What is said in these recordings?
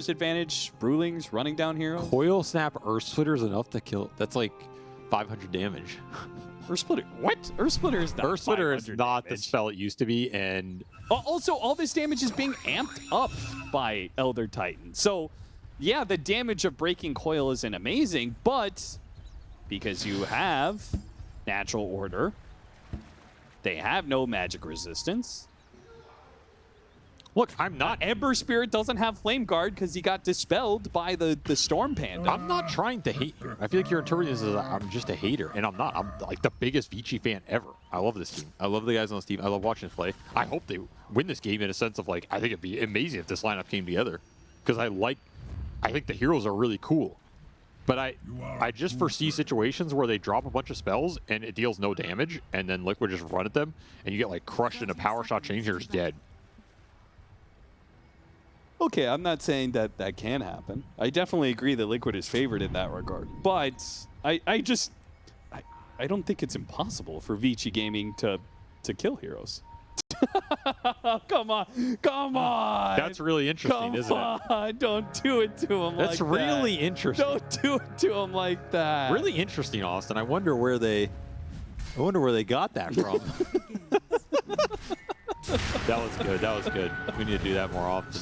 damage advantage, Brewlings running down hero. Coil Snap Earth Splitter is enough to kill. That's like 500 damage. Earth Splitter? What? Earth Splitter is not. Earth Splitter is not damage. the spell it used to be, and also all this damage is being amped up by Elder Titan. So, yeah, the damage of breaking coil isn't amazing, but because you have natural order, they have no magic resistance. look, I'm not. Ember Spirit doesn't have Flame Guard because he got dispelled by the Storm Panda. I'm not trying to hate here. I feel like you're interpreting this as I'm just a hater, and I'm not. I'm like the biggest Vici fan ever. I love this team. I love the guys on this team. I love watching play. I hope they win this game in a sense of like, I think it'd be amazing if this lineup came together because I think the heroes are really cool. But I just foresee situations where they drop a bunch of spells and it deals no damage, and then Liquid just run at them, and you get like crushed in a power shot change, you're just dead. Okay, I'm not saying that that can happen. I definitely agree that Liquid is favored in that regard. But I don't think it's impossible for Vici Gaming to kill heroes. Come on. That's really interesting, isn't it? Don't do it to him That's like that. That's really interesting. Don't do it to him like that. Really interesting, Austin. I wonder where they got that from. That was good. That was good. We need to do that more often.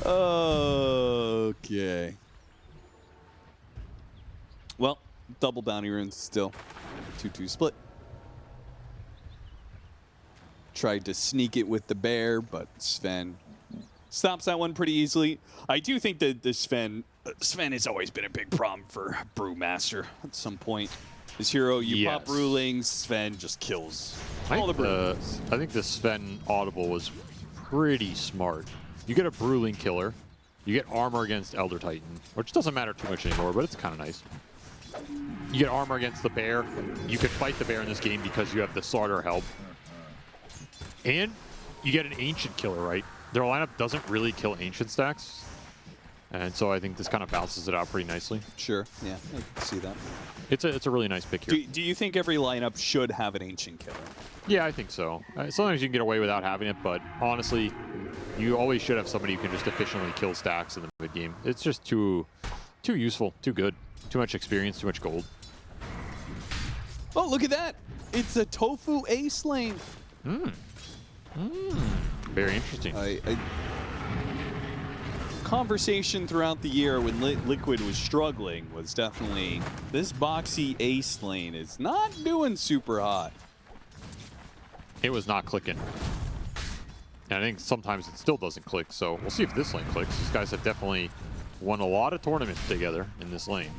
Okay. Well, double bounty runes still. 2-2 split. Tried to sneak it with the bear, but Sven stops that one pretty easily. I do think that the Sven has always been a big problem for Brewmaster at some point. This hero, you pop rulings, Sven just kills all the Brewlings. I think the Sven audible was pretty smart. You get a Brewling killer, you get armor against Elder Titan, which doesn't matter too much anymore, but it's kind of nice. You get armor against the bear. You can fight the bear in this game because you have the Slaughter help. And you get an Ancient killer, right? Their lineup doesn't really kill Ancient stacks. And so I think this kind of balances it out pretty nicely. Sure, yeah, I can see that. It's a really nice pick here. Do you think every lineup should have an Ancient killer? Yeah, I think so. Sometimes you can get away without having it, but honestly, you always should have somebody who can just efficiently kill stacks in the mid game. It's just too useful, too good. Too much experience, too much gold. Oh, look at that! It's a Tofu ace lane. Very interesting. Conversation throughout the year when Liquid was struggling was definitely this boxy ace lane is not doing super hot. It was not clicking. And I think sometimes it still doesn't click, so we'll see if this lane clicks. These guys have definitely won a lot of tournaments together in this lane.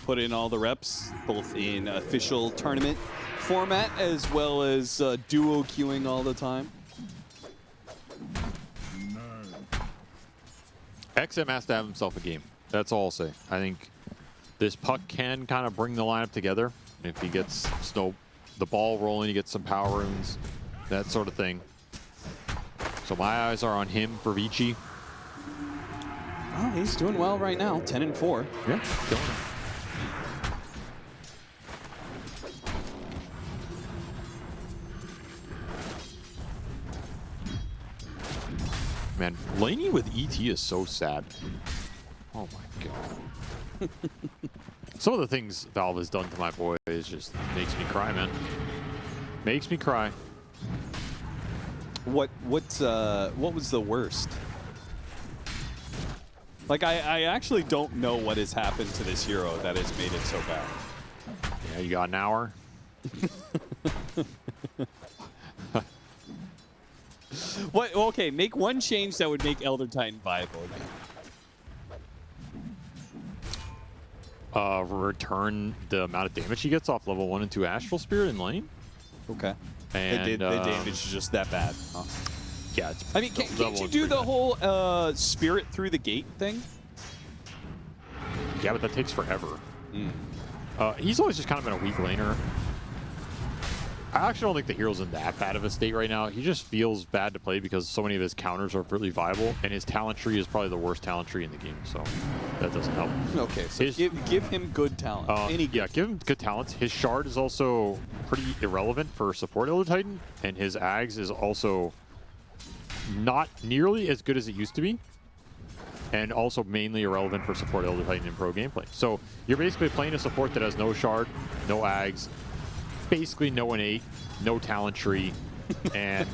Put in all the reps, both in official tournament format as well as duo queuing all the time. XM has to have himself a game. That's all I'll say. I think this puck can kind of bring the lineup together. If he gets the ball rolling, he gets some power runes, that sort of thing. So my eyes are on him for Vici. Oh, he's doing well right now, 10-4. Yeah, killing him. Man, Laney with ET is so sad. Oh my god. Some of the things Valve has done to my boy is just makes me cry, man. Makes me cry. What was the worst? Like I actually don't know what has happened to this hero that has made it so bad. Yeah, you got an hour. What? Okay, make one change that would make Elder Titan viable again. Return the amount of damage he gets off level 1 and 2 Astral Spirit in lane. Okay. And the damage is just that bad. Huh? Yeah, it's. I mean, can't you do the whole spirit through the gate thing? Yeah, but that takes forever. He's always just kind of been a weak laner. I actually don't think the hero's in that bad of a state right now. He just feels bad to play because so many of his counters are really viable, and his talent tree is probably the worst talent tree in the game, so that doesn't help. Okay, so give him good talent. Yeah, give him good talent. His shard is also pretty irrelevant for support Elder Titan, and his Ags is also not nearly as good as it used to be. and also mainly irrelevant for support Elder Titan in pro gameplay. So you're basically playing a support that has no shard, no ags, basically no innate, no talent tree, and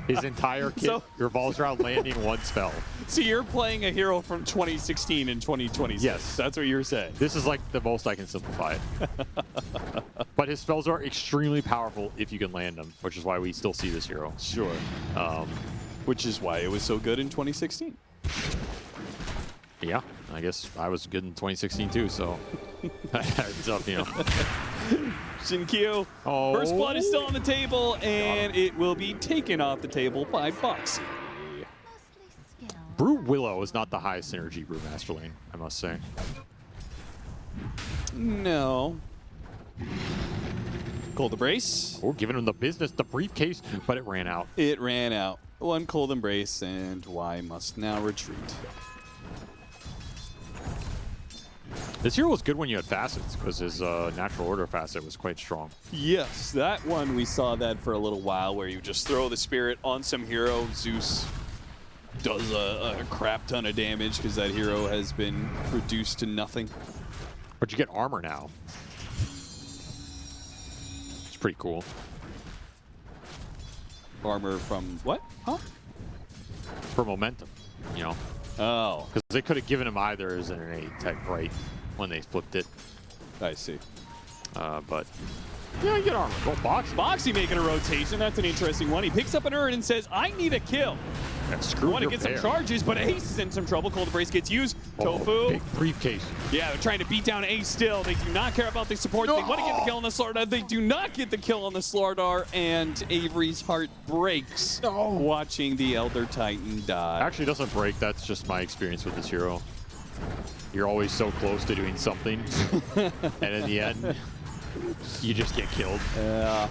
his entire kit revolves around landing one spell. So you're playing a hero from 2016 and 2026. Yes. That's what you're saying. This is like the most I can simplify it. But his spells are extremely powerful if you can land them, which is why we still see this hero. Sure. Which is why it was so good in 2016. Yeah, I guess I was good in 2016 too, so it's up, you know. Shinkyu. Oh. First blood is still on the table, and it will be taken off the table by Boxy. Brew Willow is not the highest synergy Brewmaster lane, I must say. No. Cold Embrace. We're giving him the business, the briefcase, but it ran out. It ran out. One Cold Embrace, and Y must now retreat. This hero was good when you had facets, because his natural order facet was quite strong. Yes, that one, we saw that for a little while, where you just throw the spirit on some hero. Zeus does a crap ton of damage, because that hero has been reduced to nothing. But you get armor now. It's pretty cool. Armor from what? Huh? For momentum, you know. Oh. Because they could have given him either as an innate type right when they flipped it. I see. But yeah, you get armor. Go Boxy. Boxy making a rotation. That's an interesting one. He picks up an urn and says, I need a kill. Yeah, screw I want to your get bear. some charges, but Ace is in some trouble. Cold Embrace gets used. Oh, Tofu. big briefcase. Yeah, they're trying to beat down Ace still. They do not care about the support. They want to get the kill on the Slardar. They do not get the kill on the Slardar, and Avery's heart breaks watching the Elder Titan die. Actually, it doesn't break. That's just my experience with this hero. You're always so close to doing something, and in the end, you just get killed. Yeah.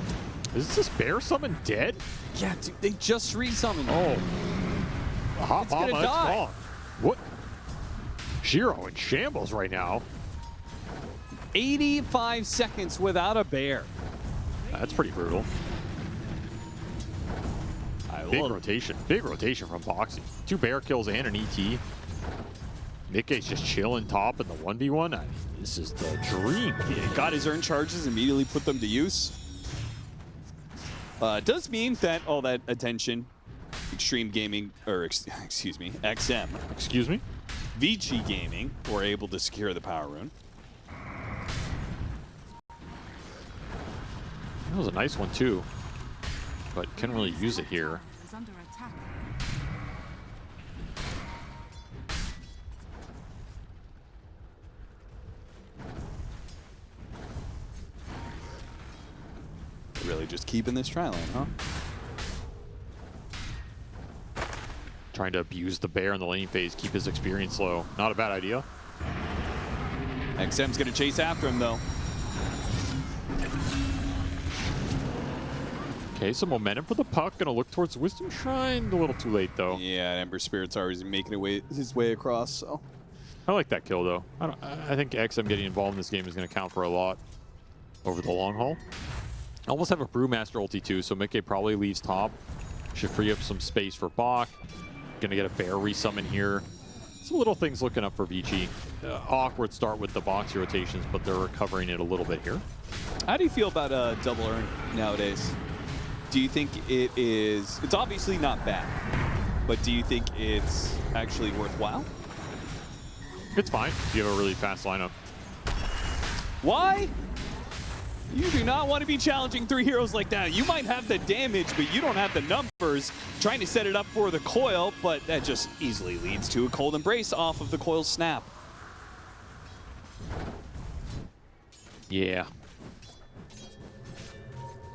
Is this bear summon dead? Yeah, dude, they just resummoned. Oh. Hot It's gonna Mama, it's die. gone. What? Shiro in shambles right now. 85 seconds without a bear. That's pretty brutal. Big rotation. Big rotation from Boxy. 2 bear kills and an ET. Nikkei's just chilling top in the 1v1. This is the dream. Yeah, got his earned charges, immediately put them to use. Does mean that all that attention, Xtreme Gaming, or excuse me, XM. Excuse me? Vici Gaming were able to secure the power rune. That was a nice one too, but couldn't really use it here. Under attack. Really just keeping this tri lane, huh? Trying to abuse the bear in the lane phase, keep his experience low. Not a bad idea. XM's gonna chase after him though. Okay, some momentum for the puck. Gonna look towards Wisdom Shrine. A little too late though. Yeah, Ember Spirit's already making his way across, so. I like that kill though. I think XM getting involved in this game is gonna count for a lot over the long haul. I almost have a Brewmaster ulti too, so Mickey probably leaves top. Should free up some space for Bach. Gonna get a bear resummon here. Some little things looking up for Vici. Awkward start with the Boxy rotations, but they're recovering it a little bit here. How do you feel about double earn nowadays? Do you think it's obviously not bad, but do you think it's actually worthwhile? It's fine if you have a really fast lineup. Why? You do not want to be challenging 3 heroes like that. You might have the damage, but you don't have the numbers. Trying to set it up for the coil, but that just easily leads to a Cold Embrace off of the coil snap. Yeah.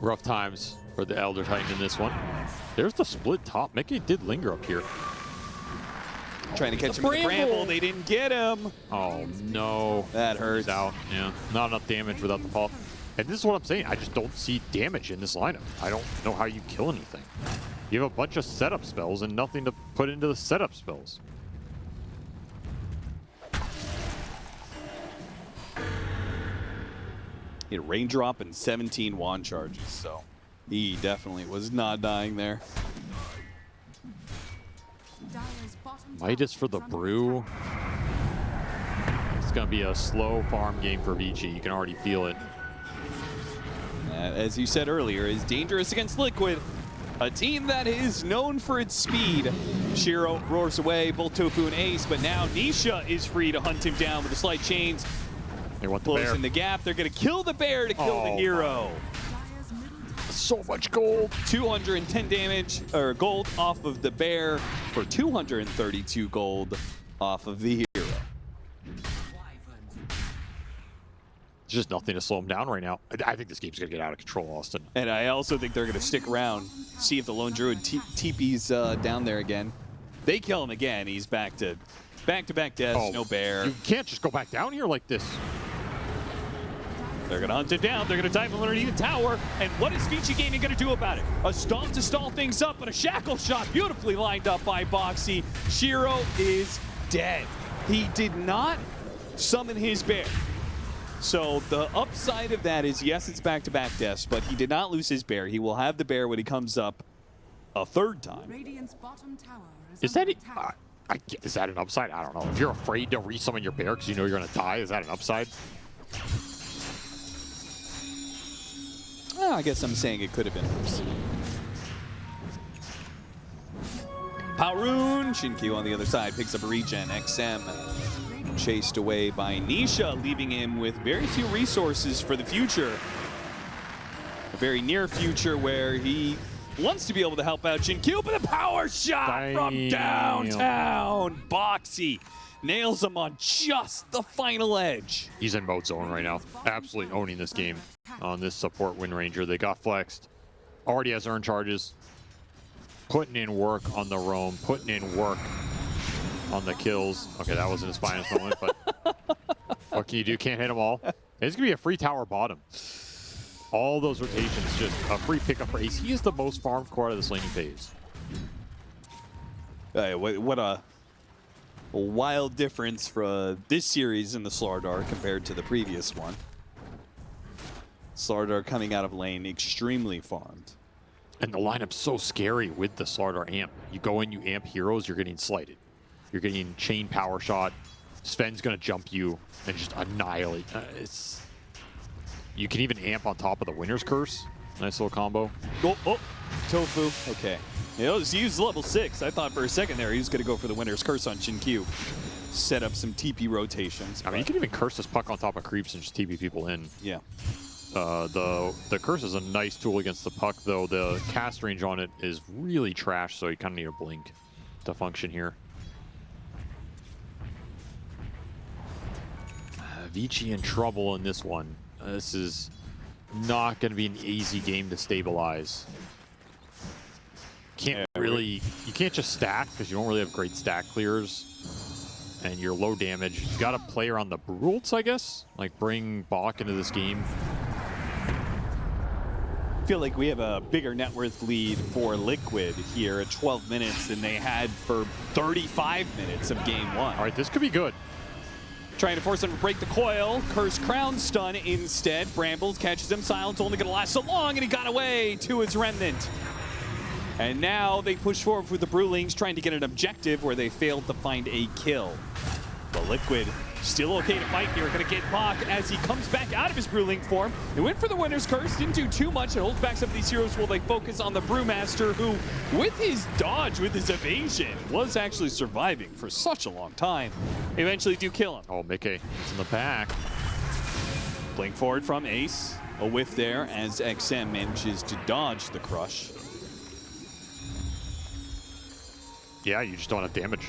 Rough times for the Elder Titan in this one. There's the split top. Mickey did linger up here. Trying to catch him in the bramble. They didn't get him. Oh, no. That hurts. He's out. Yeah. Not enough damage without the pop. And this is what I'm saying. I just don't see damage in this lineup. I don't know how you kill anything. You have a bunch of setup spells and nothing to put into the setup spells. He had a raindrop and 17 wand charges, so he definitely was not dying there. Dire's bottom Midas for the brew. It's going to be a slow farm game for Vici. You can already feel it. As you said earlier, is dangerous against Liquid. A team that is known for its speed. Shiro roars away, both Tofu and Ace, but now Nisha is free to hunt him down with the slide chains. They want the bear. Closing the gap. They're going to kill the bear to kill the hero. So much gold. 210 damage, or gold off of the bear for 232 gold off of the hero. There's just nothing to slow him down right now. I think this game's going to get out of control, Austin. And I also think they're going to stick around, see if the Lone Druid TP's down there again. They kill him again. He's back to back-to-back deaths, no bear. You can't just go back down here like this. They're going to hunt it down. They're going to dive underneath the tower. And what is Vici Gaming going to do about it? A stomp to stall things up, and a shackle shot beautifully lined up by Boxy. Shiro is dead. He did not summon his bear. So the upside of that is, yes, it's back-to-back deaths, but he did not lose his bear. He will have the bear when he comes up a third time. Is that is that an upside? I don't know. If you're afraid to resummon your bear because you know you're going to die, is that an upside? Well, I guess I'm saying it could have been worse. Paoon, Shinkyu on the other side picks up a regen. XM chased away by Nisha, leaving him with very few resources for the future. A very near future where he wants to be able to help out Shinkyu, but a power shot from downtown. Boxy nails him on just the final edge. He's in mode zone right now. Absolutely owning this game on this support Wind Ranger. They got flexed. Already has earned charges. Putting in work on the roam. Putting in work on the kills. Okay, that wasn't his finest moment, but what can you do? Can't hit them all. It's going to be a free tower bottom. All those rotations, just a free pickup for Ace. He is the most farmed core out of this laning phase. What a wild difference for this series in the Slardar compared to the previous one. Slardar coming out of lane extremely farmed. And the lineup's so scary with the Slardar amp. You go in, you amp heroes, you're getting slighted. You're getting chain power shot. Sven's going to jump you and just annihilate. You can even amp on top of the Winner's Curse. Nice little combo. Oh, Tofu. Okay. He used level 6. I thought for a second there he was going to go for the Winner's Curse on Shinkyu. Set up some TP rotations. I mean, you can even curse this puck on top of creeps and just TP people in. Yeah. The curse is a nice tool against the puck, though. The cast range on it is really trash, so you kind of need a blink to function here. Vici in trouble in this one. This is not going to be an easy game to stabilize. You can't just stack because you don't really have great stack clears. And you're low damage. You got to play around the Brults, I guess. Like bring Bach into this game. I feel like we have a bigger net worth lead for Liquid here at 12 minutes than they had for 35 minutes of game 1. All right, this could be good. Trying to force him to break the coil. Curse Crown stun instead. Brambles catches him. Silence only going to last so long, and he got away to his Remnant. And now they push forward with the Brewlings, trying to get an objective where they failed to find a kill. The Liquid still okay to fight here. Going to get Bach as he comes back out of his Brewling form. They went for the Winner's Curse. Didn't do too much. It holds back some of these heroes while they focus on the Brewmaster, who, with his dodge, with his evasion, was actually surviving for such a long time. Eventually do kill him. Oh, Mickey is in the back. Blink forward from Ace. A whiff there as XM manages to dodge the crush. Yeah, you just don't have damage.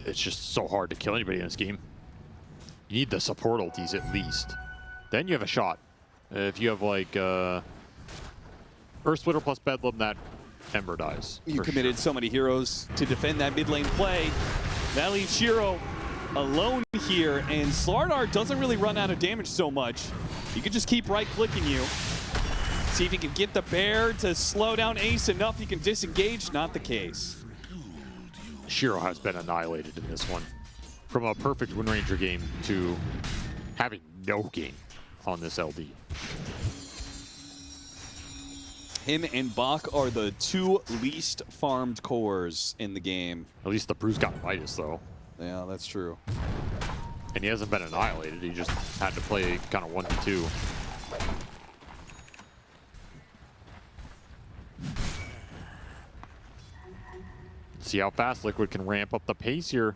It's just so hard to kill anybody in this game. You need the support ultis at least. Then you have a shot. If you have like Earth Splitter plus Bedlam, that Ember dies. You committed so many heroes to defend that mid lane play. That leaves Shiro alone here, and Slardar doesn't really run out of damage so much. You can just keep right-clicking you. See if you can get the bear to slow down Ace enough he can disengage. Not the case. Shiro has been annihilated in this one. From a perfect Wind Ranger game to having no game on this LD. Him and Bach are the 2 least farmed cores in the game. At least the Bruce got Midas, though. Yeah, that's true. And he hasn't been annihilated. He just had to play kind of 1v2. See how fast Liquid can ramp up the pace here.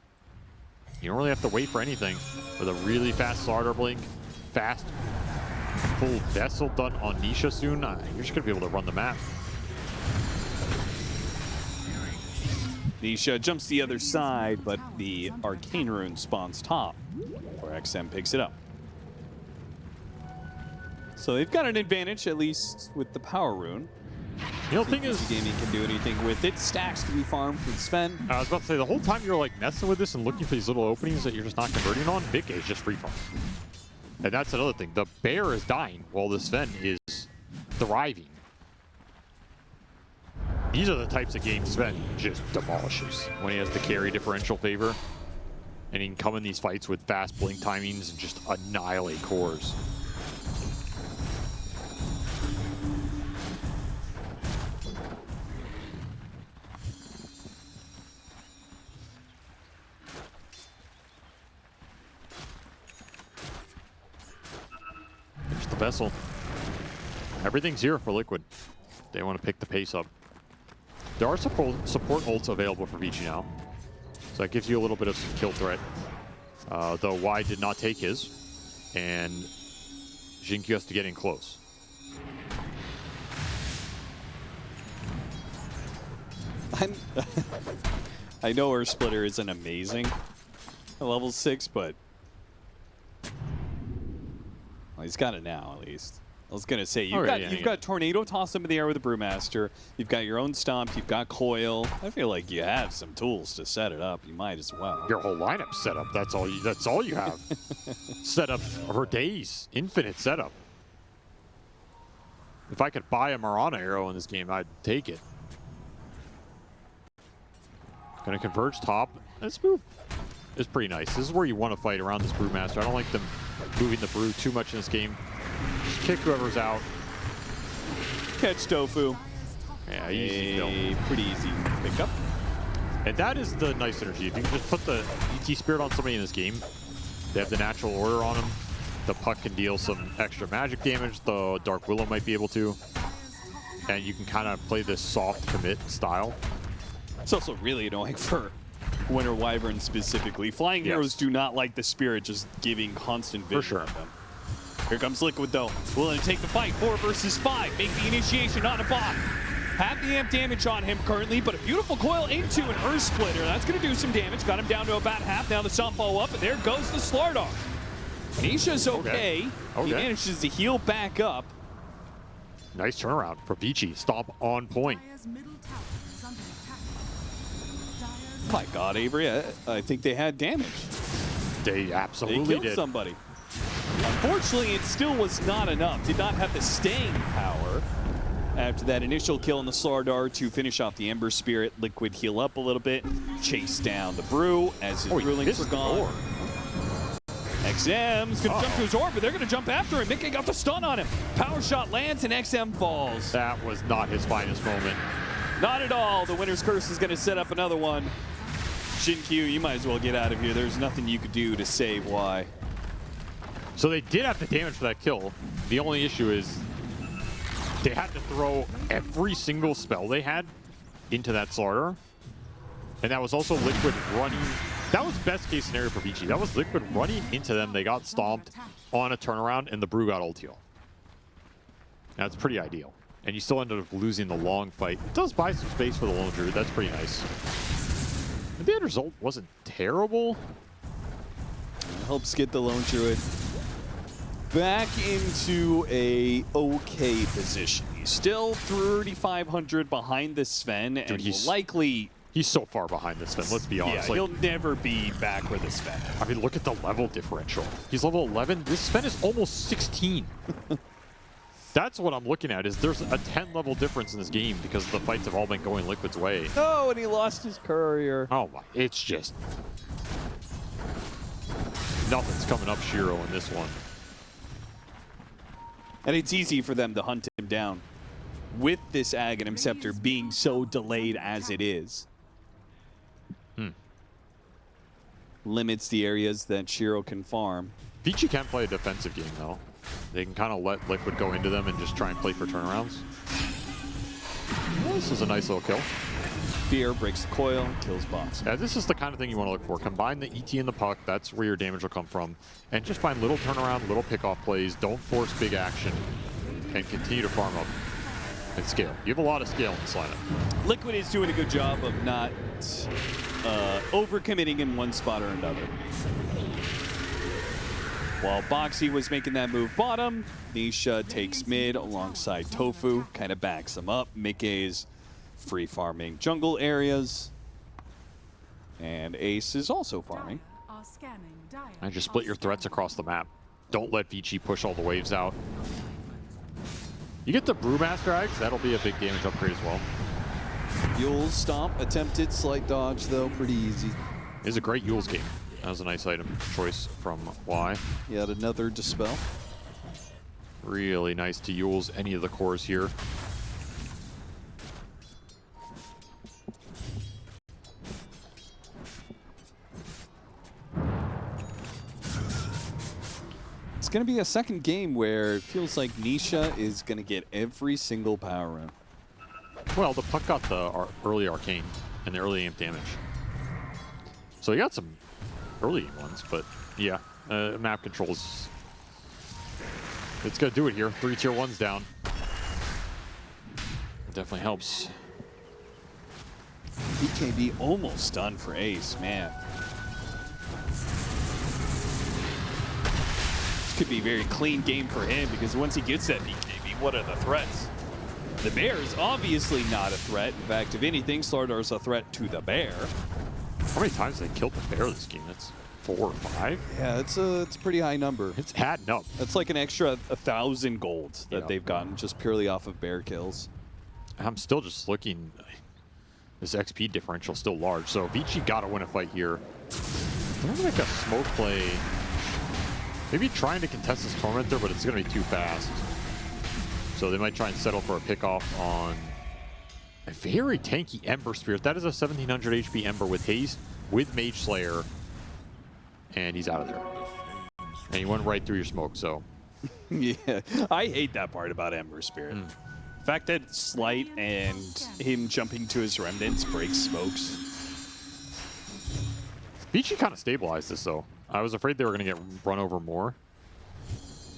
You don't really have to wait for anything. With a really fast starter blink, fast full vessel done on Nisha soon, you're just going to be able to run the map. Nisha jumps the other side, but the Arcane Rune spawns top, where XM picks it up. So they've got an advantage, at least with the Power Rune. You know, the thing is, Vici Gaming can do anything with it. Stacks can be farmed from Sven. I was about to say, the whole time you're like messing with this and looking for these little openings that you're just not converting on, Vic is just free farm. And that's another thing. The bear is dying while the Sven is thriving. These are the types of games Sven just demolishes when he has the carry differential favor. And he can come in these fights with fast blink timings and just annihilate cores. There's the vessel. Everything's here for Liquid. They want to pick the pace up. There are support ults available for Vici now. So that gives you a little bit of some kill threat. Though Y did not take his. And Jinkyu has to get in close. I know our splitter isn't amazing at level 6, but well, he's got it now at least. I was gonna say you've got Tornado toss him in the air with a Brewmaster. You've got your own stomp. You've got coil. I feel like you have some tools to set it up. You might as well. Your whole lineup set up. That's all you have. Set up for days. Infinite setup. If I could buy a Marana arrow in this game, I'd take it. Gonna converge top. This move is pretty nice. This is where you want to fight around this Brewmaster. I don't like them moving the Brew too much in this game. Just kick whoever's out. Catch Tofu. Yeah, easy kill. Pretty easy pick up. And that is the nice synergy. If you can just put the ET Spirit on somebody in this game, they have the natural order on them. The puck can deal some extra magic damage. The Dark Willow might be able to. And you can kind of play this soft commit style. It's also really annoying for Winter Wyvern specifically. Flying arrows do not like the Spirit just giving constant vision. For sure. Of them. Here comes Liquid though. Willing to take the fight. 4 versus 5. Make the initiation on a bot. Have the amp damage on him currently, but a beautiful coil into an Earth Splitter. That's going to do some damage. Got him down to about half. Now the stomp follow up, and there goes the Slardar. Nisha's okay. He manages to heal back up. Nice turnaround for Vici. Stomp on point. My God, Avery, I think they had damage. They absolutely They killed did. somebody. Unfortunately, it still was not enough. Did not have the staying power. After that initial kill on the Slardar to finish off the Ember Spirit, Liquid heal up a little bit, chase down the Brew as his Brewlings are gone. XM's going to jump to his orb, but they're going to jump after him. Mickey got the stun on him. Power shot lands and XM falls. That was not his finest moment. Not at all. The Winter's Curse is going to set up another one. Jinkyu, you might as well get out of here. There's nothing you could do to save Y. So they did have the damage for that kill. The only issue is they had to throw every single spell they had into that Slardar. And that was also Liquid running. That was best case scenario for Vici. That was Liquid running into them. They got stomped on a turnaround, and the Brew got ulti. That's pretty ideal. And you still ended up losing the long fight. It does buy some space for the Lone Druid. That's pretty nice. The end result wasn't terrible. Helps get the Lone Druid back into a okay position. He's still 3,500 behind the Sven, and Dude, he's so far behind the Sven, let's be honest. Yeah, he'll never be back with the Sven. I mean, look at the level differential. He's level 11. This Sven is almost 16. That's what I'm looking at, is there's a 10 level difference in this game because the fights have all been going Liquid's way. Oh, and he lost his courier. Oh my, it's just... nothing's coming up Shiro in this one. And it's easy for them to hunt him down. with this Aghanim Scepter being so delayed as it is. Limits the areas that Shiro can farm. Vici can play a defensive game, though. They can kind of let Liquid go into them and just try and play for turnarounds. Well, this is a nice little kill. Fear breaks the coil, kills box. Yeah, this is the kind of thing you want to look for. Combine the ET and the puck, that's where your damage will come from. And just find little turnaround, little pickoff plays. Don't force big action. And continue to farm up and scale. You have a lot of scale in this lineup. Liquid is doing a good job of not overcommitting in one spot or another. While Boxy was making that move bottom, Nisha takes mid alongside Tofu, kind of backs him up. Mickey's free farming jungle areas. And Ace is also farming. And just split your threats across the map. Don't let Vici push all the waves out. You get the Brewmaster Eggs, that'll be a big damage upgrade as well. Yule's Stomp, attempted slight dodge though, pretty easy. It is a great Yule's game. That was a nice item choice from Y. Yet another Dispel. Really nice to Yule's any of the cores here. It's going to be a second game where it feels like Nisha is going to get every single power round. Well, the puck got the early arcane and the early amp damage. So you got some early ones, but yeah, map controls. It's going to do it here. 3 tier 1s down. It definitely helps. BKB almost done for Ace, man. This could be a very clean game for him because once he gets that BKB, what are the threats? The bear is obviously not a threat. In fact, if anything, Slardar's a threat to the bear. How many times have they killed the bear this game? That's 4 or 5? Yeah, it's a pretty high number. It's adding up. That's like an extra 1,000 gold that they've gotten just purely off of bear kills. I'm still just looking. This XP differential still large, so Vici got to win a fight here. I'm going to make a smoke play. Maybe trying to contest this Tormentor, but it's going to be too fast. So they might try and settle for a pickoff on a very tanky Ember Spirit. That is a 1700 HP Ember with haste, with Mage Slayer, and he's out of there. And he went right through your smoke, so. Yeah, I hate that part about Ember Spirit. The fact that it's slight and him jumping to his remnants breaks smokes. Vici kind of stabilized this, though. I was afraid they were going to get run over more.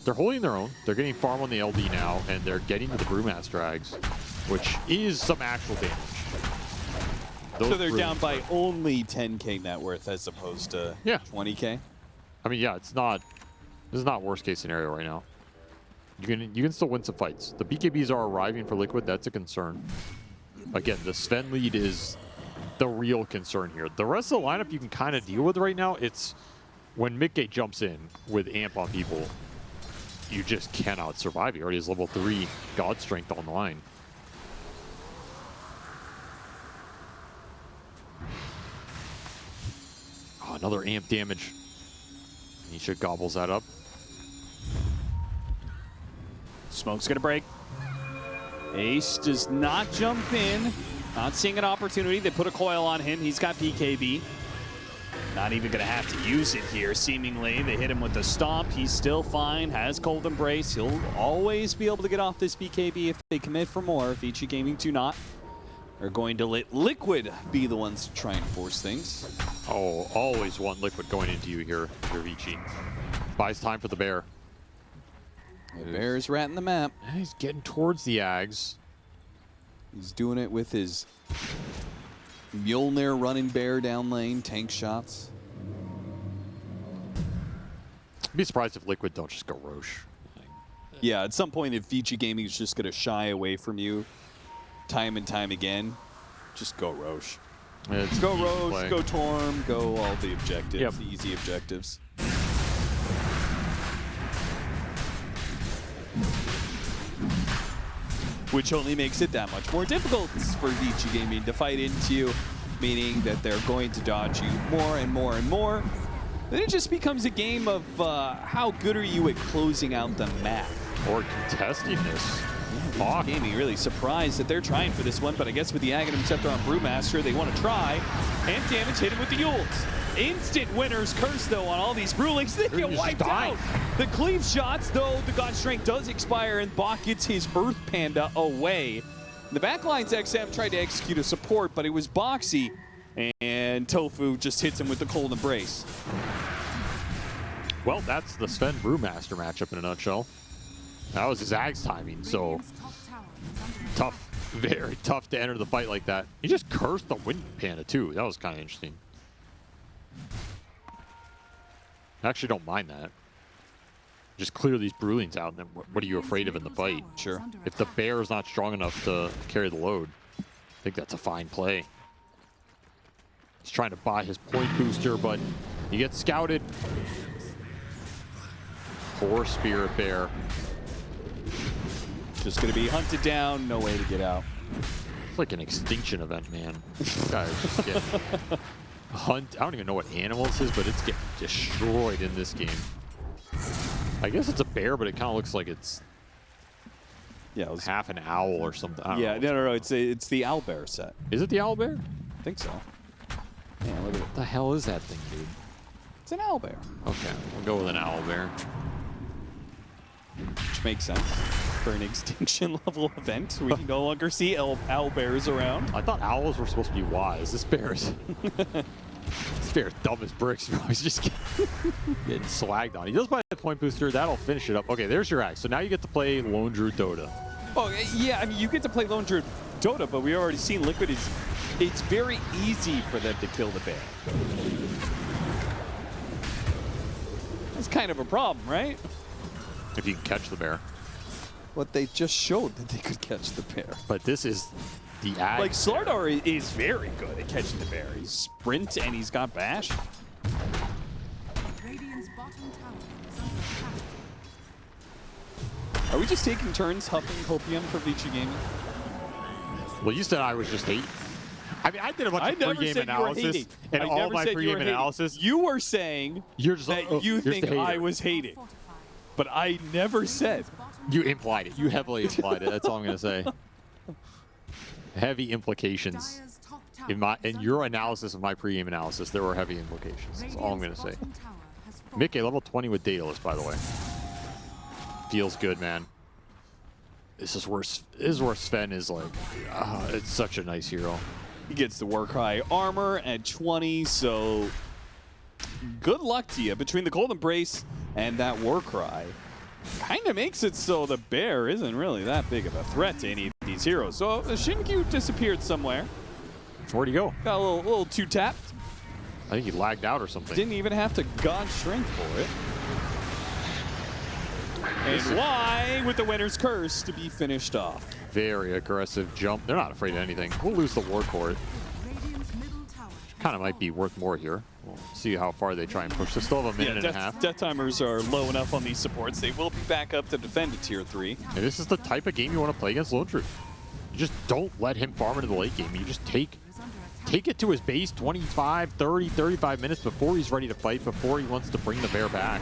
They're holding their own. They're getting farm on the LD now, and they're getting to the Brewmaster Eggs, which is some actual damage. So they're down by only 10k net worth as opposed to 20k? I mean, yeah, it's not. This is not worst case scenario right now. You can still win some fights. The BKBs are arriving for Liquid. That's a concern. Again, the Sven lead is the real concern here. The rest of the lineup you can kind of deal with right now. It's when Mickey jumps in with amp on people, you just cannot survive. He already has level 3 God Strength on the line. Oh, another amp damage. Nisha gobbles that up. Smoke's gonna break. Ace does not jump in. Not seeing an opportunity. They put a coil on him. He's got BKB. Not even gonna have to use it here, seemingly. They hit him with the stomp. He's still fine, has Cold Embrace. He'll always be able to get off this BKB if they commit for more. Vici Gaming do not. They're going to let Liquid be the ones to try and force things. Oh, always want Liquid going into you here, Vici. Buys time for the bear. The bear's ratting the map. He's getting towards the Ags. He's doing it with his Mjolnir running bear down lane, tank shots. I'd be surprised if Liquid don't just go Roche. Yeah, at some point if Vici Gaming is just going to shy away from you time and time again, just go Roche. Go Roche, go Torm, go all the objectives, the easy objectives. Which only makes it that much more difficult for Vici Gaming to fight into, meaning that they're going to dodge you more and more and more. Then it just becomes a game of how good are you at closing out the map. Or contesting this. Hawk. Gaming really surprised that they're trying for this one, but I guess with the Aghanim Scepter on Brewmaster, they want to try. And damage hit him with the Yules. Instant winner's curse, though, on all these Brewlings. They get wiped out. The cleave shots, though, the God Strength does expire, and Bach gets his Earth Panda away. The backline's XM tried to execute a support, but it was Boxy, and Tofu just hits him with the Cold Embrace. Well, that's the Sven Brewmaster matchup in a nutshell. That was his Zag's timing, so tough, very tough to enter the fight like that. He just cursed the Wind Panda, too. That was kind of interesting. I actually don't mind that. Just clear these Brewlings out, and then what are you afraid of in the fight? Sure. If the bear is not strong enough to carry the load, I think that's a fine play. He's trying to buy his point booster, but he gets scouted. Poor Spirit Bear. Just going to be hunted down, no way to get out. It's like an extinction event, man. This guy is just getting hunt. I don't even know what animal this is, but it's getting destroyed in this game. I guess it's a bear, but it kind of looks like it's half an owl or something. Yeah, no. It's the owlbear set. Is it the owlbear? I think so. Yeah, look at it. What the hell is that thing, dude? It's an owlbear. Okay, we'll go with an owlbear. Which makes sense for an extinction level event. We can no longer see owlbears around. I thought owls were supposed to be wise. This bear is dumb as bricks. He's just getting swagged on. He does buy the point booster. That'll finish it up. Okay, there's your axe. So now you get to play Lone Druid Dota. Oh, yeah. I mean, you get to play Lone Druid Dota, but we already seen Liquid is... It's very easy for them to kill the bear. That's kind of a problem, right? If you can catch the bear. But they just showed that they could catch the bear. But this is the ag. Like, Slardar is very good at catching the bear. He's sprint and he's got bash. Are we just taking turns huffing Copium for Vici Gaming? Well, you said I was just hating. I mean, I did a bunch of pre-game analysis, and all my pre-game analysis. You were saying that you think I was hating, but I never said. You implied it. You heavily implied it. That's all I'm going to say. Heavy implications. In your analysis of my pre-game analysis, there were heavy implications. That's all I'm going to say. Mickey, level 20 with Daedalus, by the way. Feels good, man. This is where Sven is like, it's such a nice hero. He gets the Warcry armor at 20, so good luck to you. Between the Cold Embrace and that Warcry, kind of makes it so the bear isn't really that big of a threat to any of these heroes. So Shinkyu disappeared somewhere. Where'd he go? Got a little two-tapped. I think he lagged out or something. Didn't even have to God Strength for it. And Y with the winner's curse to be finished off. Very aggressive jump. They're not afraid of anything. We'll lose the war core. Kind of might be worth more here. We'll see how far they try and push. They still have a minute and a half. Death timers are low enough on these supports. They will be back up to defend a tier 3. And this is the type of game you want to play against Lone Druid. You just don't let him farm into the late game. You just take it to his base 25, 30, 35 minutes before he's ready to fight, before he wants to bring the bear back.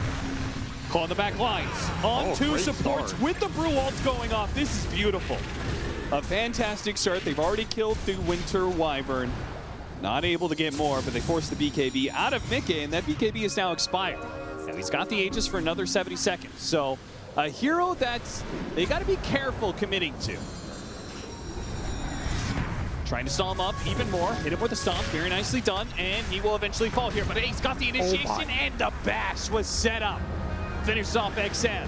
Calling the back lines. On two supports with the Brew Ults going off. This is beautiful. A fantastic start. They've already killed the Winter Wyvern. Not able to get more, but they forced the BKB out of Mickey, and that BKB is now expired. And he's got the Aegis for another 70 seconds. So a hero that's they got to be careful committing to. Trying to stall him up even more. Hit him with a stomp. Very nicely done. And he will eventually fall here. But he's got the initiation, and the bash was set up. Finishes off XM.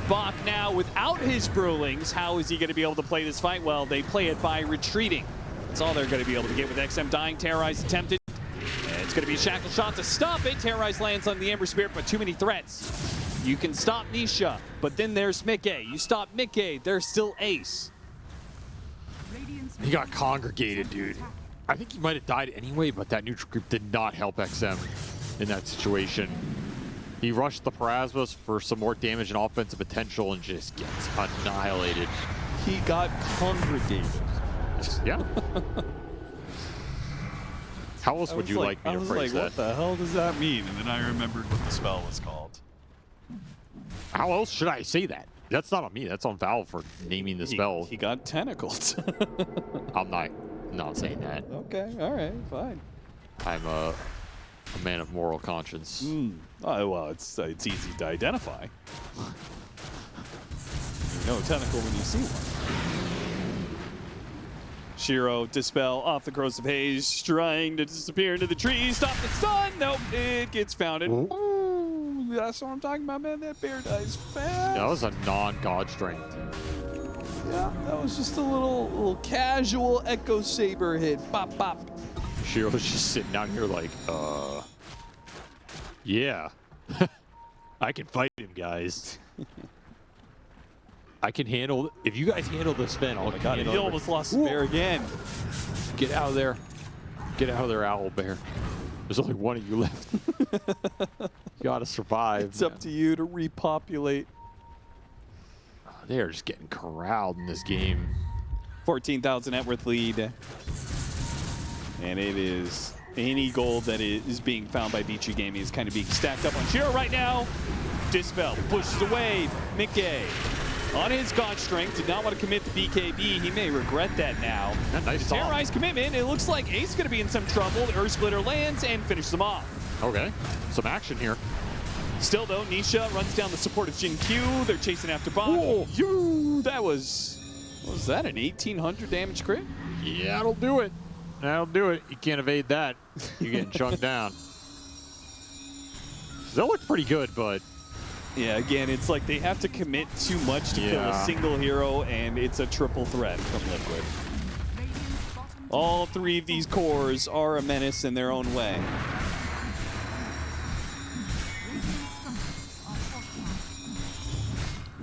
Bach now without his Brewlings. How is he going to be able to play this fight? Well, they play it by retreating. That's all they're going to be able to get with XM dying. Terrorize attempted. And it's going to be a shackle shot to stop it. Terrorize lands on the Ember Spirit, but too many threats. You can stop Nisha, but then there's Mickey. You stop Mickey, there's still Ace. He got congregated, dude. I think he might have died anyway, but that neutral creep did not help XM in that situation. He rushed the Parasmas for some more damage and offensive potential and just gets annihilated. He got congregated. Yeah. How else would you like me to phrase that? What the hell does that mean? And then I remembered what the spell was called. How else should I say that? That's not on me. That's on Valve for naming the spell. He got tentacles. I'm not saying that. Okay, all right, fine. I'm a man of moral conscience. Oh, well, it's easy to identify. You know a tentacle when you see one. Shiro, Dispel, off the corrosive haze, trying to disappear into the trees. Stop the stun! Nope, it gets founded. Ooh, that's what I'm talking about, man. That bear dies fast. That was a non-god strength. Yeah, that was just a little casual Echo Saber hit. Bop, bop. Shiro's just sitting down here like, yeah. I can fight him, guys. I can handle, if you guys handle this Sven, I'll God, he almost lost the bear again. Get out of there. Get out of there, owl bear. There's only one of you left. You gotta survive. It's up to you to repopulate. They are just getting corralled in this game. 14,000 net worth lead. And it is any gold that is being found by Vici Gaming is kind of being stacked up on Shiro right now. Dispel pushes away. Mickey on his god strength did not want to commit to BKB. He may regret that now. Nice Terrorized commitment. It looks like Ace is going to be in some trouble. The Earth Splitter lands and finishes them off. Okay, some action here. Still though, Nisha runs down the support of Jin Q. They're chasing after Bach. That was that, an 1,800 damage crit? Yeah, that'll do it. That'll do it. You can't evade that. You're getting chunked down. That looked pretty good, but... Yeah, again, it's like they have to commit too much to kill a single hero, and it's a triple threat from Liquid. All three of these cores are a menace in their own way.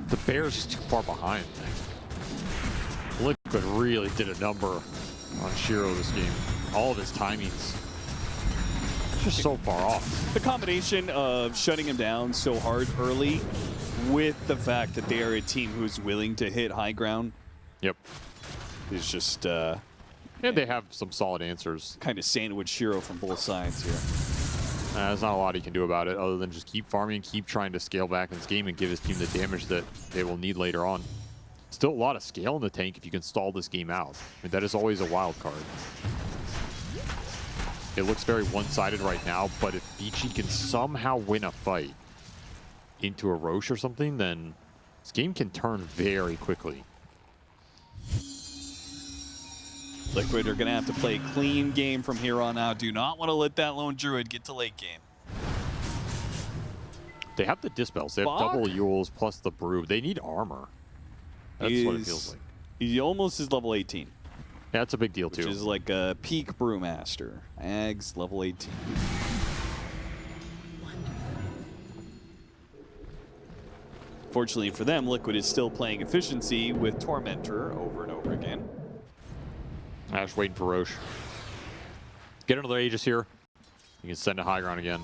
The bear's just too far behind. Liquid really did a number on Shiro this game. All of his timings. Just so far off. The combination of shutting him down so hard early with the fact that they are a team who's willing to hit high ground. Yep. Is just... and they have some solid answers. Kind of sandwich Shiro from both sides here. There's not a lot he can do about it other than just keep farming, keep trying to scale back in this game and give his team the damage that they will need later on. Still a lot of scale in the tank if you can stall this game out. I mean, that is always a wild card. It looks very one-sided right now, but if Vici can somehow win a fight into a Roche or something, then this game can turn very quickly. Liquid are going to have to play a clean game from here on out. Do not want to let that lone druid get to late game. They have the dispels. They have double Yules plus the brew. They need armor. That's what it feels like. He almost is level 18. Yeah, that's a big deal, too. Which is like a peak brewmaster. Ags, level 18. Fortunately for them, Liquid is still playing efficiency with Tormentor over and over again. Ash waiting for Roche. Get another Aegis here. You can send a high ground again.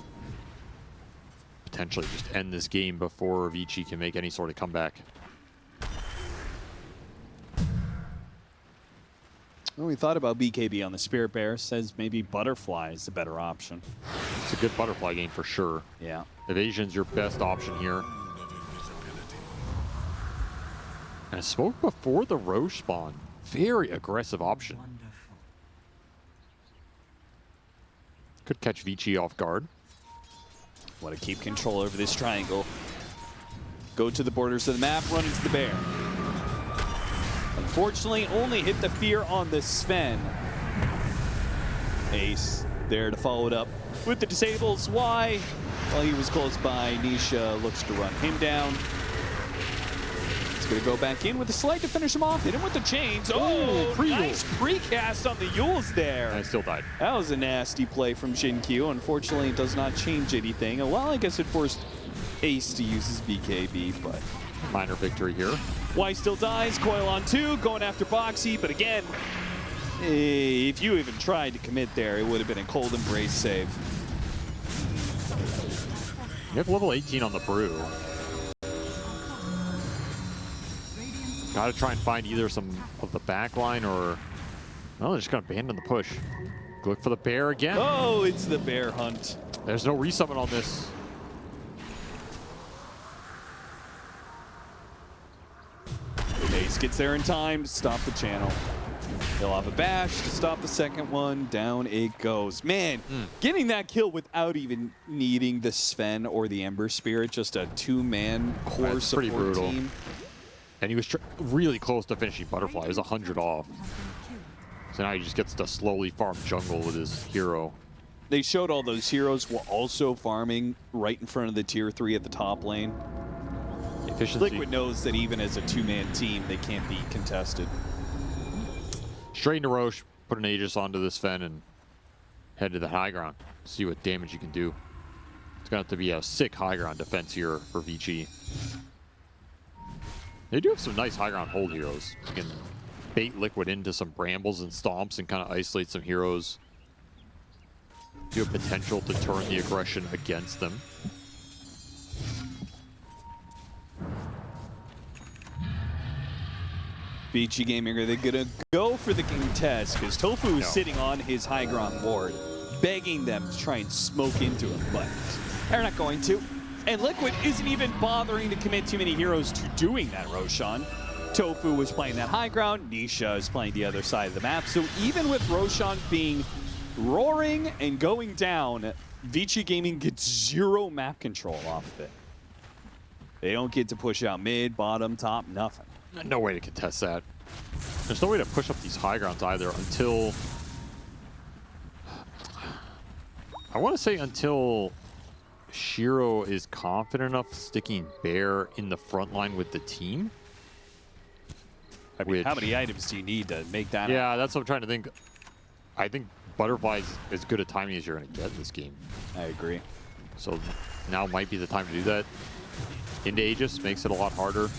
Potentially just end this game before Vici can make any sort of comeback. Well, we thought about BKB on the Spirit Bear. Says maybe Butterfly is the better option. It's a good Butterfly game for sure. Yeah. Evasion's your best option here. And a smoke before the Roche spawn. Very aggressive option. Could catch Vici off guard. Want to keep control over this triangle. Go to the borders of the map, run into the bear. Unfortunately, only hit the fear on the Sven. Ace there to follow it up with the disables. Why? While he was close by, Nisha looks to run him down. He's going to go back in with the select to finish him off. Hit him with the chains. Oh, nice precast on the Yules there. And I still died. That was a nasty play from Jin Q. Unfortunately, it does not change anything. Well, I guess it forced Ace to use his BKB, but... Minor victory here. Y still dies. Coil on 2, going after Boxy. But again, if you even tried to commit there, it would have been a cold embrace save. You have level 18 on the brew. Got to try and find either some of the back line or... Well, they're just going to abandon the push. Look for the bear again. Oh, it's the bear hunt. There's no resummon on this. gets there in time to stop the channel. He'll have a bash to stop the second one. Down it goes. Man, getting that kill without even needing the Sven or the Ember Spirit, just a two-man core That's pretty support brutal. team. And he was really close to finishing Butterfly. He was 100 off. So now he just gets to slowly farm jungle with his hero. They showed all those heroes while also farming right in front of the tier 3 at the top lane. Efficiency. Liquid knows that even as a two-man team, they can't be contested. Straight into Roche, put an Aegis onto this Fen and head to the high ground. See what damage you can do. It's going to have to be a sick high ground defense here for Vici. They do have some nice high ground hold heroes. You can bait Liquid into some brambles and stomps and kind of isolate some heroes. You have potential to turn the aggression against them. Vici Gaming, are they gonna go for the contest? Because Tofu is No. sitting on his high ground ward, begging them to try and smoke into him, but they're not going to. And Liquid isn't even bothering to commit too many heroes to doing that, Roshan. Tofu was playing that high ground, Nisha is playing the other side of the map. So even with Roshan being roaring and going down, Vici Gaming gets zero map control off of it. They don't get to push out mid, bottom, top, nothing. No way to contest that. There's no way to push up these high grounds either until... I want to say until Shiro is confident enough sticking Bear in the front line with the team. I mean, how many items do you need to make that happen? Yeah, that's what I'm trying to think. I think Butterfly's as good a timing as you're going to get in this game. I agree. So now might be the time to do that. Into Aegis makes it a lot harder.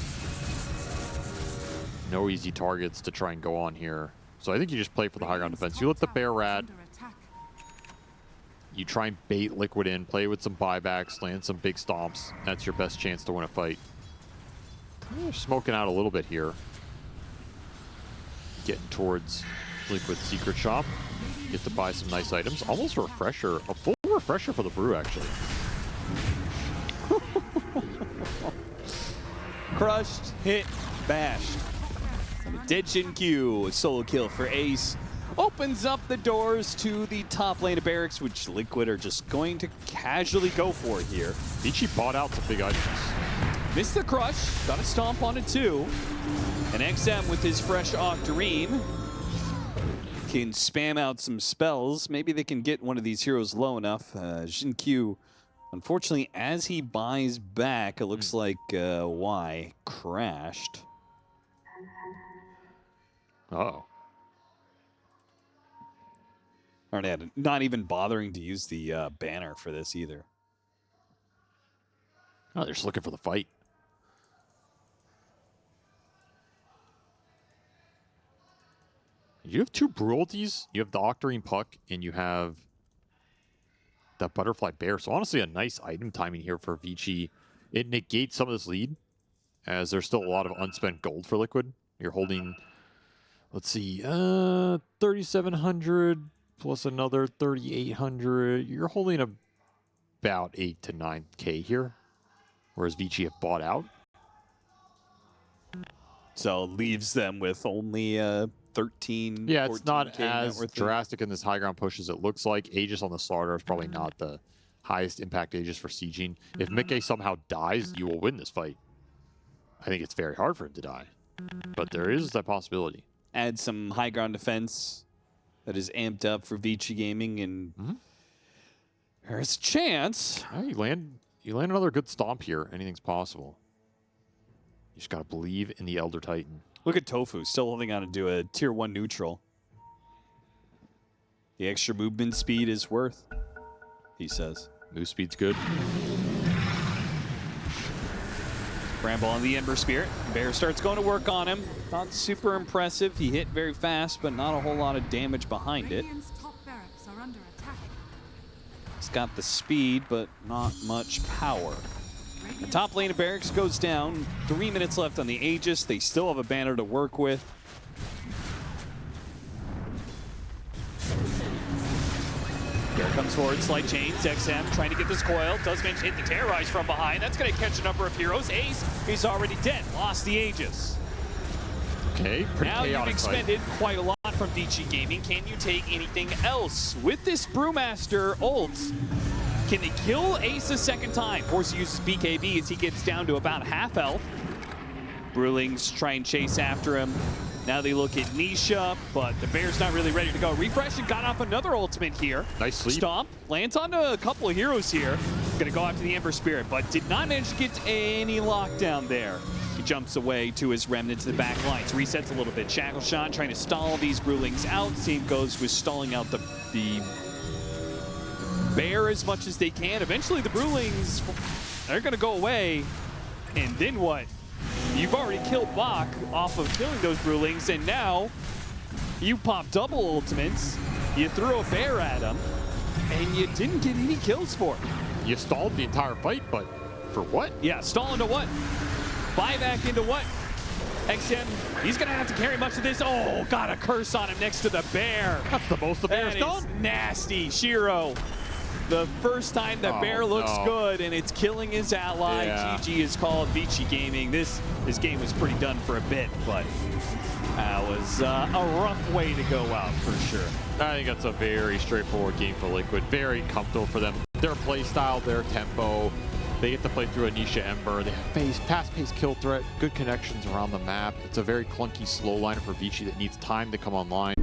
No easy targets to try and go on here. So I think you just play for the high ground defense. You let the Bear rat. You try and bait Liquid in, play with some buybacks, land some big stomps. That's your best chance to win a fight. They're smoking out a little bit here. Getting towards Liquid's secret shop. Get to buy some nice items. Almost a refresher. A full refresher for the brew, actually. Crushed, hit, bashed. And a dead Shin Q, a solo kill for Ace. Opens up the doors to the top lane of Barracks, which Liquid are just going to casually go for here. Vici bought out some big items. Missed the crush, got a stomp on it too. And XM with his fresh Octarine can spam out some spells. Maybe they can get one of these heroes low enough. Shin Q, unfortunately, as he buys back, it looks like Y crashed. Uh-oh. Not even bothering to use the banner for this either. Oh, they're just looking for the fight. You have two Brualties. You have the Octarine Puck, and you have the Butterfly Bear. So honestly, a nice item timing here for Vici. It negates some of this lead, as there's still a lot of unspent gold for Liquid. You're holding, let's see, 3,700 plus another 3,800. You're holding about 8 to 9K here, whereas Vici have bought out. So leaves them with only 13. Yeah, it's not 14K net as worth. drastic in this high ground push as it looks like. Aegis on the starter is probably not the highest impact Aegis for sieging. If Mickey somehow dies, you will win this fight. I think it's very hard for him to die, but there is that possibility. Add some high ground defense that is amped up for Vici Gaming, and there's a chance. Yeah, you land another good stomp here. Anything's possible. You just gotta believe in the Elder Titan. Look at Tofu, still holding on to do a tier 1 neutral. The extra movement speed is worth, he says. Move speed's good. Bramble on the Ember Spirit. Bear starts going to work on him. Not super impressive. He hit very fast, but not a whole lot of damage behind it. He's got the speed, but not much power. The top lane of Barracks goes down. 3 minutes left on the Aegis. They still have a banner to work with. Bear comes forward, slight chains. XM trying to get this coil. Does manage to hit the Terrorize from behind. That's going to catch a number of heroes. Ace, he's already dead. Lost the Aegis. Okay, pretty Now you've chaotic fight. expended quite a lot from Vici Gaming. Can you take anything else? With this Brewmaster ult, can they kill Ace a second time? Force uses BKB as he gets down to about half health. Brewlings try and chase after him. Now they look at Nisha, but the Bear's not really ready to go. Refresh and got off another ultimate here. Nice sleep. Stomp lands onto a couple of heroes here. Gonna go after the Ember Spirit, but did not manage to get any lockdown there. He jumps away to his remnant to the back lines, resets a little bit. Shackle Shot trying to stall these Brewlings out. Same goes with stalling out the Bear as much as they can. Eventually the Brewlings are gonna go away, and then what? You've already killed Bach off of killing those Brewlings, and now you pop double ultimates, you throw a Bear at him, and you didn't get any kills for it. You stalled the entire fight, but for what? Yeah, stall into what? Buyback into what? XM, he's gonna have to carry much of this. Oh, got a curse on him next to the Bear. That's the most the Bear's That done. is nasty, Shiro. The first time the Bear looks good and it's killing his ally. Yeah. GG is called Vici Gaming. This game was pretty done for a bit, but that was a rough way to go out for sure. I think that's a very straightforward game for Liquid. Very comfortable for them. Their play style, their tempo. They get to play through Anisha Ember. They have fast-paced kill threat, good connections around the map. It's a very clunky, slow lineup for Vici that needs time to come online.